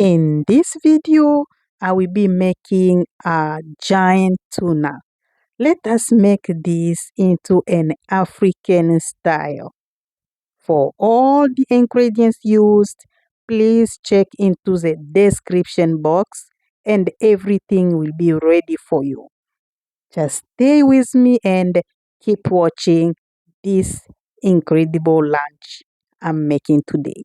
In this video, I will be making a giant tuna. Let us make this into an African style. For all the ingredients used, please check into the description box and everything will be ready for you. Just stay with me and keep watching this incredible lunch I'm making today.